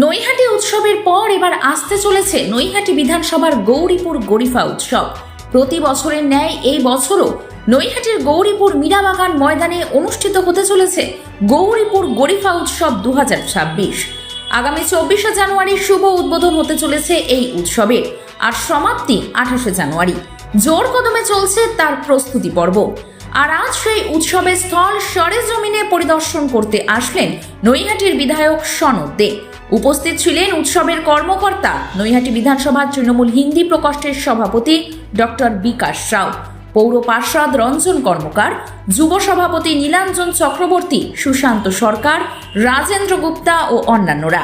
নৈহাটি উৎসবের পর এবার আসতে চলেছে নৈহাটি বিধানসভার গৌরীপুর গরিফা উৎসব। প্রতি বছরের ন্যায় এই বছরও নৈহাটির গৌরীপুর মীরাবাগান ময়দানে অনুষ্ঠিত হতে চলেছে গৌরীপুর গরিফা উৎসব 2026। আগামী 24শে জানুয়ারি শুভ উদ্বোধন হতে চলেছে এই উৎসবের, আর সমাপ্তি 28শে জানুয়ারি। জোর কদমে চলছে তার প্রস্তুতি পর্ব। আর আজ সেই উৎসবের স্থল সরেজমিনে পরিদর্শন করতে আসলেন নৈহাটির বিধায়ক সনদ দে। উপস্থিত ছিলেন উৎসবের কর্মকর্তা নৈহাটি বিধানসভার তৃণমূল হিন্দি প্রকোষ্ঠের সভাপতি ডক্টর বিকাশ রাও, পৌর পার্ষদ রঞ্জন কর্মকার, যুব সভাপতি নীলাঞ্জন চক্রবর্তী, সুশান্ত সরকার, রাজেন্দ্র গুপ্তা ও অন্যান্যরা।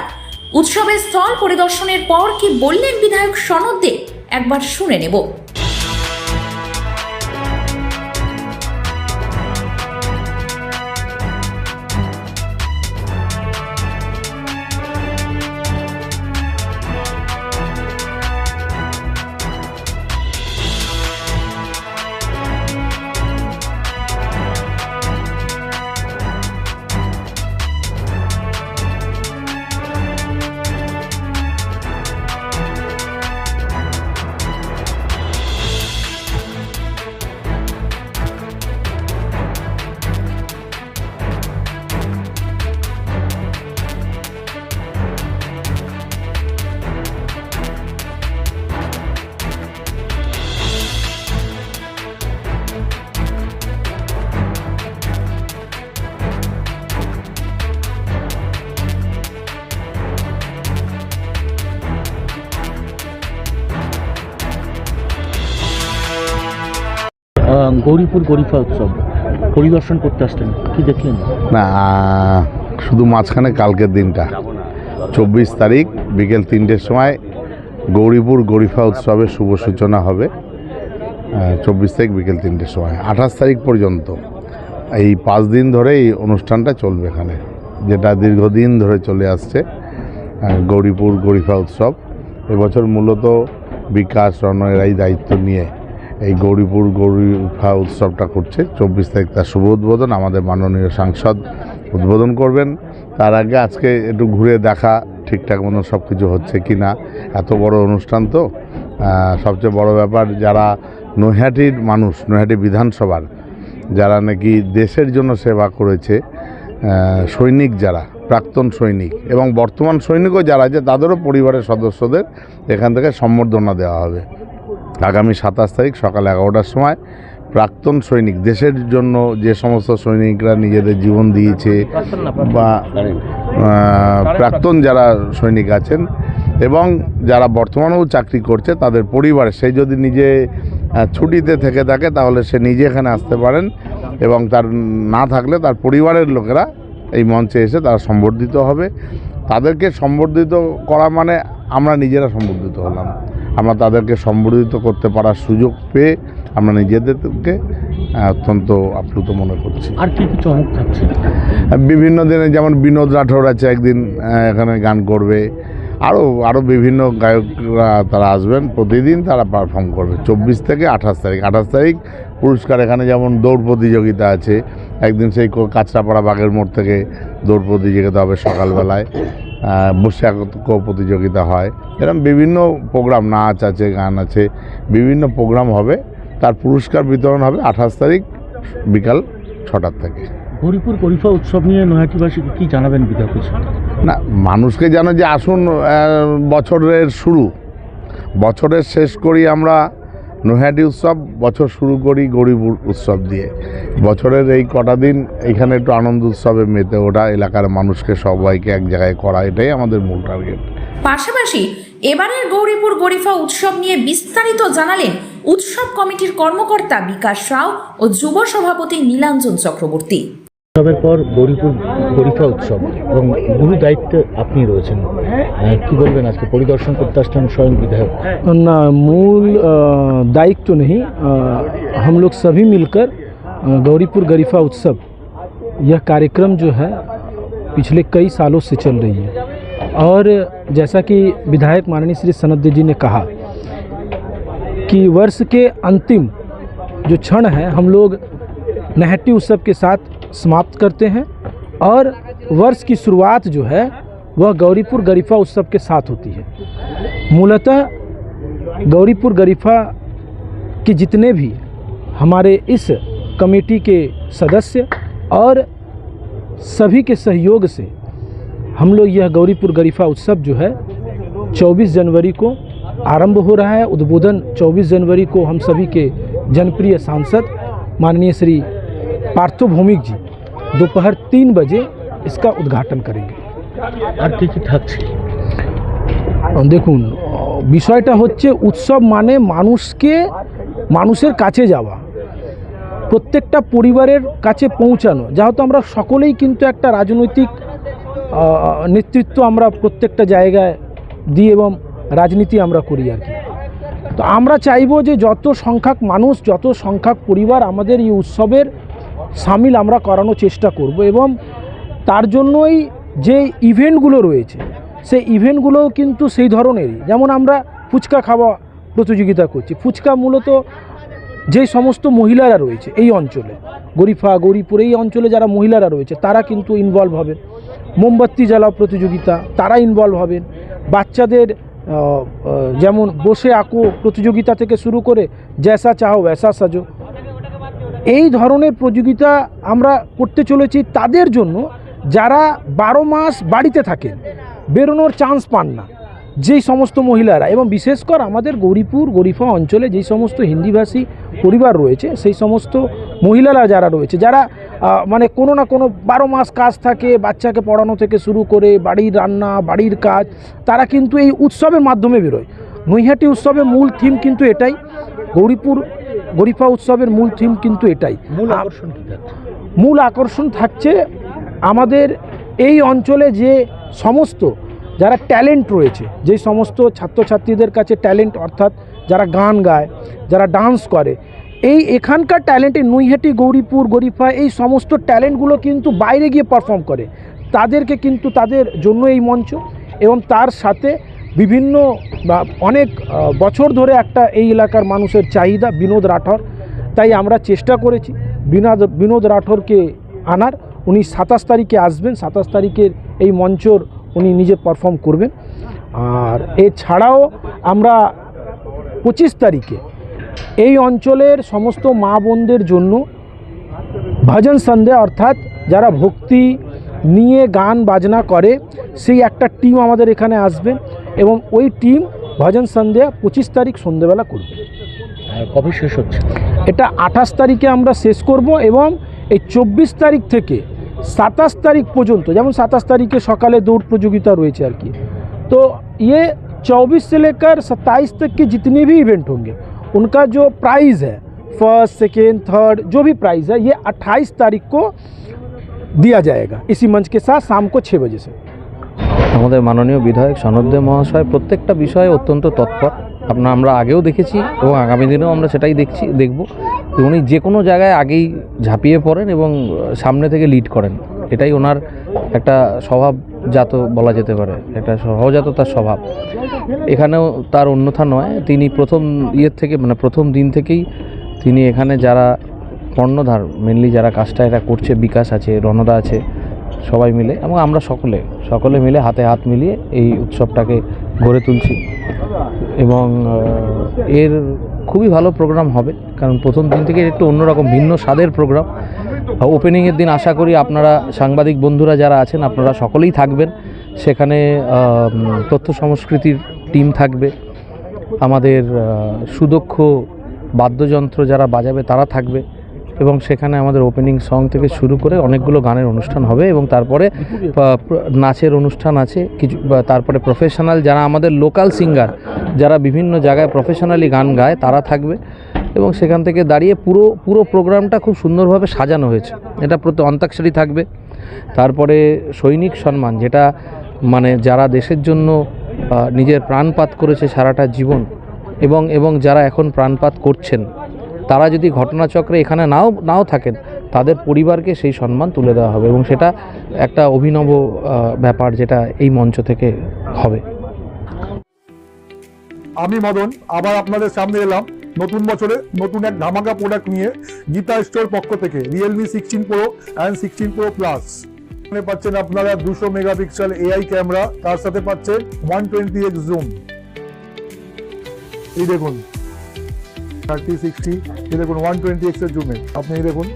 উৎসবের স্থল পরিদর্শনের পর কি বললেন বিধায়ক সনদ দে, একবার শুনে নেব। গৌরীপুর গরিফা উৎসব পরিদর্শন করতে আসলেন, কি দেখলেন? না, শুধু মাঝখানে কালকের দিনটা 24 তারিখ বিকেল 3টের সময় গৌরীপুর গরিফা উৎসবের শুভ সূচনা হবে। 24 তারিখ বিকেল 3টের সময় 28 তারিখ পর্যন্ত এই 5 দিন ধরে এই অনুষ্ঠানটা চলবে এখানে, যেটা দীর্ঘদিন ধরে চলে আসছে গৌরীপুর গরিফা উৎসব। এবছর মূলত বিকাশ রণয়েরাই দায়িত্ব নিয়ে এই গৌরীপুর গরিফা উৎসবটা করছে। 24 তারিখ তার শুভ উদ্বোধন আমাদের মাননীয় সাংসদ উদ্বোধন করবেন। তার আগে আজকে একটু ঘুরে দেখা ঠিকঠাক মতো সব কিছু হচ্ছে কি না। এত বড় অনুষ্ঠান তো, সবচেয়ে বড় ব্যাপার যারা নৈহাটির মানুষ, নৈহাটি বিধানসভার যারা নাকি দেশের জন্য সেবা করেছে, সৈনিক যারা, প্রাক্তন সৈনিক এবং বর্তমান সৈনিকও যারা আছে, তাদেরও পরিবারের সদস্যদের এখান থেকে সম্বর্ধনা দেওয়া হবে। আগামী 27 তারিখ সকাল 11টার সময় প্রাক্তন সৈনিক, দেশের জন্য যে সমস্ত সৈনিকরা নিজেদের জীবন দিয়েছে বা প্রাক্তন যারা সৈনিক আছেন এবং যারা বর্তমানেও চাকরি করছে, তাদের পরিবারে, সে যদি নিজে ছুটিতে থেকে থাকে তাহলে সে নিজে এখানে আসতে পারেন, এবং তার না থাকলে তার পরিবারের লোকেরা এই মঞ্চে এসে তারা সম্বর্ধিত হবে। তাদেরকে সম্বর্ধিত করা মানে আমরা নিজেরা সম্বর্ধিত হলাম। আমরা তাদেরকে সম্বর্ধিত করতে পারার সুযোগ পেয়ে আমরা নিজেদেরকে অত্যন্ত আপ্লুত মনে করছি। আর কি কি চমক থাকছে? বিভিন্ন দিনে যেমন বিনোদ রাঠোর আছে, একদিন এখানে গান করবে, আরও বিভিন্ন গায়করা তারা আসবেন, প্রতিদিন তারা পারফর্ম করবে 24 থেকে 28 তারিখ। 28 তারিখ পুরস্কার, এখানে যেমন দৌড় প্রতিযোগিতা আছে, একদিন সেই কাঁচরাপাড়া বাগের মোড় থেকে দৌড় প্রতিযোগিতা হবে সকালবেলায়, বসে প্রতিযোগিতা হয়, এরকম বিভিন্ন প্রোগ্রাম, নাচ আছে, গান আছে, বিভিন্ন প্রোগ্রাম হবে। তার পুরস্কার বিতরণ হবে 28 তারিখ বিকাল 6টার থেকে। গৌরীপুর গরিফা উৎসব নিয়ে নৈহাটিবাসীকে কি জানাবেন বিধায়ক? না, মানুষকে জানো যে আসুন, বছরের শুরু, বছরের শেষ করি আমরা নৈহাটি উৎসব, বছর শুরু করি গৌরীপুর উৎসব দিয়ে। বছরের এই কটা দিন এখানে একটু আনন্দ উৎসবে মেতে ওঠা, এলাকার মানুষকে সবাইকে এক জায়গায় করা, এটাই আমাদের মূল টার্গেট। পাশাপাশি এবারের গৌরীপুর গরিফা উৎসব নিয়ে বিস্তারিত জানালেন উৎসব কমিটির কর্মকর্তা বিকাশ রাও ও যুব সভাপতি নীলাঞ্জন চক্রবর্তী। উৎসবের পর গৌরীপুর গরিফা উৎসব এবং গুরু দায়িত্বে আপনি রয়েছেন, কি বলবেন? আজকে পরিদর্শন করতে আসছেন স্বয়ং বিধায়ক। ना, मूल दायित्व तो नहीं, हम लोग सभी मिलकर गौरीपुर गरीफा उत्सव, यह कार्यक्रम जो है पिछले कई सालों से चल रही है। और जैसा कि विधायक माननीय श्री सनद दे जी ने कहा कि वर्ष के अंतिम जो क्षण है हम लोग नैहाटी उत्सव के साथ समाप्त करते हैं और वर्ष की शुरुआत जो है वह गौरीपुर गरीफा उत्सव के साथ होती है। मूलतः गौरीपुर गरीफा के जितने भी हमारे इस कमेटी के सदस्य और सभी के सहयोग से हम लोग यह गौरीपुर गरीफा उत्सव जो है 24 जनवरी को आरंभ हो रहा है। उद्बोधन 24 जनवरी को हम सभी के जनप्रिय सांसद माननीय श्री पार्थो भौमिक जी दोपहर 3 बजे इसका उद्घाटन करेंगे। আর কি থাকছে? দেখুন, বিষয়টা হচ্ছে উৎসব মানে মানুষের কাছে যাওয়া, প্রত্যেকটা পরিবারের কাছে পৌঁছানো। যেহেতু আমরা সকলেই কিন্তু একটা রাজনৈতিক নেতৃত্ব আমরা প্রত্যেকটা জায়গায় দিই এবং রাজনীতি আমরা করি আর কি। তো আমরা চাইবো যে যত সংখ্যক মানুষ, যত সংখ্যক পরিবার আমাদের এই উৎসবের সামিল আমরা করানোর চেষ্টা করব এবং তার জন্যই যে ইভেন্টগুলো রয়েছে সেই ইভেন্টগুলোও কিন্তু সেই ধরনেরই। যেমন আমরা ফুচকা খাওয়া প্রতিযোগিতা করছি। ফুচকা মূলত যেই সমস্ত মহিলারা রয়েছে এই অঞ্চলে, গরিফা গৌরীপুর এই অঞ্চলে যারা মহিলারা রয়েছে তারা কিন্তু ইনভলভ হবেন। মোমবাতি জ্বালাও প্রতিযোগিতা, তারা ইনভলভ হবেন। বাচ্চাদের যেমন বসে আঁকো প্রতিযোগিতা থেকে শুরু করে জ্যাসা চাহো ভ্যাসা সাজো, এই ধরনের প্রতিযোগিতা আমরা করতে চলেছি তাদের জন্য যারা 12 মাস বাড়িতে থাকেন, বেরোনোর চান্স পান না, যেই সমস্ত মহিলারা, এবং বিশেষ করে আমাদের গৌরীপুর গরিফা অঞ্চলে যেই সমস্ত হিন্দিভাষী পরিবার রয়েছে সেই সমস্ত মহিলারা যারা রয়েছে, যারা মানে কোনো না কোনো 12 মাস কাজ থাকে, বাচ্চাকে পড়ানো থেকে শুরু করে বাড়ির রান্না, বাড়ির কাজ, তারা কিন্তু এই উৎসবের মাধ্যমে বেরোয়। নৈহাটি উৎসবের মূল থিম কিন্তু এটাই, গৌরীপুর গরিফা উৎসবের মূল থিম কিন্তু এটাই। মূল আকর্ষণ থাকছে আমাদের এই অঞ্চলে যে সমস্ত যারা ট্যালেন্ট রয়েছে, যে সমস্ত ছাত্রছাত্রীদের কাছে ট্যালেন্ট, অর্থাৎ যারা গান গায়, যারা ডান্স করে, এখানকার ট্যালেন্টে নৈহাটি গৌরীপুর গরিফা এই সমস্ত ট্যালেন্টগুলো কিন্তু বাইরে গিয়ে পারফর্ম করে, তাদেরকে কিন্তু তাদের জন্য এই মঞ্চ। এবং তার সাথে বিভিন্ন অনেক বছর ধরে একটা এই এলাকার মানুষের চাহিদা বিনোদ রাঠোর, তাই আমরা চেষ্টা করেছি বিনোদ রাঠোরকে আনার। উনি 27 তারিখে আসবেন, 27 তারিখের এই মঞ্চর উনি নিজে পারফর্ম করবেন। আর এছাড়াও আমরা 25 তারিখে এই অঞ্চলের সমস্ত মা বোনদের জন্য ভজন সন্ধ্যা, অর্থাৎ যারা ভক্তি নিয়ে গান বাজনা করে সেই একটা টিম আমাদের এখানে আসবেন এবং ওই টিম ভজন সন্ধ্যা 25 তারিখ সন্ধ্যেবেলা করবে। কবে শেষ হচ্ছে? এটা 28 তারিখে আমরা শেষ করব এবং এই 24 তারিখ থেকে 27 तारीख পর্যন্ত, যেমন 27 तारीख সকালে দৌড় প্রতিযোগিতা রয়েছে আর কি। तो ये 24 से लेकर 27 तक के जितने भी इवेंट होंगे उनका जो प्राइज़ है, फर्स्ट सेकेंड थर्ड जो भी प्राइज़ है, ये 28 तारीख को दिया जाएगा इसी मंच के साथ शाम को 6 बजे से। আমাদের মাননীয় বিধায়ক সনদে মহাশয় প্রত্যেকটা বিষয়ে অত্যন্ত তৎপর। আমরা আগেও দেখেছি এবং আগামী দিনেও আমরা সেটাই দেখব। উনি যে কোনো জায়গায় আগেই ঝাঁপিয়ে পড়েন এবং সামনে থেকে লিড করেন, এটাই ওনার একটা স্বভাবজাত বলা যেতে পারে, একটা সহজাত তার স্বভাব। এখানেও তার অন্যথা নয়। তিনি প্রথম দিন থেকেই তিনি এখানে যারা কর্ণধার, মেনলি যারা কাজটা এটা করছে, বিকাশ আছে, রণদা আছে, সবাই মিলে এবং আমরা সকলে মিলে হাতে হাত মিলিয়ে এই উৎসবটাকে গড়ে তুলছি এবং এর খুবই ভালো প্রোগ্রাম হবে। কারণ প্রথম দিন থেকে একটু অন্যরকম ভিন্ন স্বাদের প্রোগ্রাম। ওপেনিংয়ের দিন আশা করি আপনারা সাংবাদিক বন্ধুরা যারা আছেন আপনারা সকলেই থাকবেন। সেখানে তথ্য সংস্কৃতির টিম থাকবে, আমাদের সুদক্ষ বাদ্যযন্ত্র যারা বাজাবে তারা থাকবে এবং সেখানে আমাদের ওপেনিং সং থেকে শুরু করে অনেকগুলো গানের অনুষ্ঠান হবে এবং তারপরে নাচের অনুষ্ঠান আছে কিছু। তারপরে প্রফেশনাল যারা আমাদের লোকাল সিঙ্গার যারা বিভিন্ন জায়গায় প্রফেশনালি গান গায় তারা থাকবে এবং সেখান থেকে দাঁড়িয়ে পুরো প্রোগ্রামটা খুব সুন্দরভাবে সাজানো হয়েছে। এটা অন্তাক্ষরী থাকবে, তারপরে সৈনিক সম্মান, যেটা মানে যারা দেশের জন্য নিজের প্রাণপাত করেছে সারাটা জীবন এবং যারা এখন প্রাণপাত করছেন, তারা যদি ঘটনাচক্রে এখানে নাও থাকেন তাদের পরিবারকে সেই সম্মান তুলে দেওয়া হবে এবং সেটা একটা অভিনব ব্যাপার যেটা এই মঞ্চ থেকে হবে। আমি মদন আবার আপনাদের সামনে এলাম নতুন বছরে নতুন এক ধামাকা প্রোডাক্ট নিয়ে গীতা স্টোর পক্ষ থেকে Realme 16 Pro and 16 Pro Plus। এখানে পাচ্ছেন আপনারা 200 মেগাপিক্সেল এআই ক্যামেরা, তার সাথে পাচ্ছেন 120x জুম। এই দেখুন 30-60, এই দেখুন 120x এর জুমে, আপনি এই দেখুন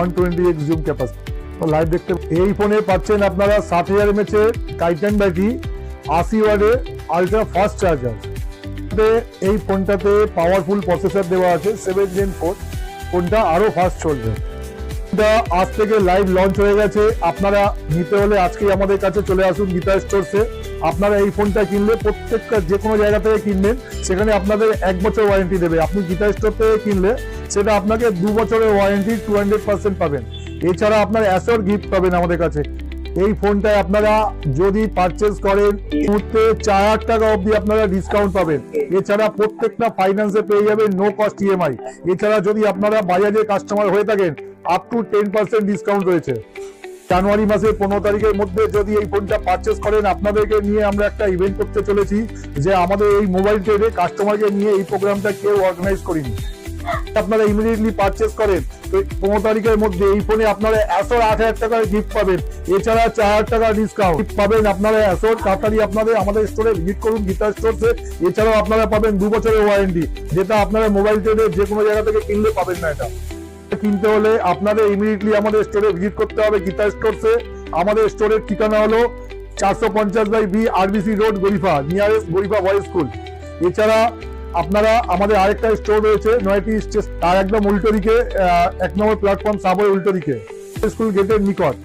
120x জুম ক্যাপাসিটি লাইভ দেখতে। এই ফোনে পাচ্ছেন আপনারা 60,000 mAh এর টাইটান ব্যাটারি, 80 ওয়াটের আলট্রা ফাস্ট চার্জার। এই ফোনটাতে পাওয়ারফুল প্রসেসর দেওয়া আছে 7 Gen 4, ফোনটা আরো ফাস্ট চলবে। এটা আজ থেকে লাইভ লঞ্চ হয়ে গেছে, আপনারা নিতে হলে আজকেই আমাদের কাছে চলে আসুন গীতা স্টোরসে। আপনারা এই ফোনটা কিনলে প্রত্যেকটা যে কোনো জায়গা থেকে কিনবেন সেখানে আপনাদের 1 বছর ওয়ারেন্টি দেবে। আপনি গীতা স্টোর থেকে কিনলে সেটা আপনাকে 2 বছরের ওয়ারেন্টি 200% পাবেন। এছাড়া আপনার অ্যাসর গিফট পাবেন আমাদের কাছে। এই ফোনটায় আপনারা যদি পারচেজ করেন এই মুহূর্তে 4,000 টাকা অবধি আপনারা ডিসকাউন্ট পাবেন। এছাড়া প্রত্যেকটা ফাইন্যান্সে পেয়ে যাবেন নো কস্ট ইএমআই। এছাড়া যদি আপনারা বাজাজের কাস্টমার হয়ে থাকেন আপ টু 10% ডিসকাউন্ট রয়েছে। জানুয়ারি মাসের 15 তারিখের মধ্যে যদি এই ফোনটা পারচেজ করেন, আপনাদেরকে নিয়ে আমরা একটা ইভেন্ট করতে চলেছি, যে আমাদের এই মোবাইল ট্রেডে কাস্টমারকে নিয়ে এই প্রোগ্রামটা কেউ অর্গানাইজ করিনি। আপনারা ইমিডিয়েটলি পারচেজ করেন তো 15 তারিখের মধ্যে এই ফোনে আপনারা অ্যাসর 8,000 টাকার গিফট পাবেন। এছাড়া 4,000 টাকা ডিসকাউন্ট পাবেন আপনারা অ্যাসর। তাড়াতাড়ি আপনাদের আমাদের স্টোরে ভিজিট করুন গীতা স্টোরসে। এছাড়াও আপনারা পাবেন 2 বছরের ওয়ারেন্টি, যেটা আপনারা মোবাইল ট্রেডে যে কোনো জায়গা থেকে কিনলে পাবেন না। এটা কিনতে হলে আপনাদের ইমিডিয়েটলি আমাদের স্টোরে ভিজিট করতে হবে গীতা স্টোরসে। আমাদের স্টোরের ঠিকানা হলো 450/B RBC road, Garifa, nearest Garifa boys school. এছাড়া আপনারা আমাদের আরেকটা স্টোর রয়েছে নয়াটি স্টেশন, তার একদম উল্টো দিকে 1 নম্বর প্ল্যাটফর্ম সাবওয়ে উল্টো দিকে, স্কুল গেটের নিকট।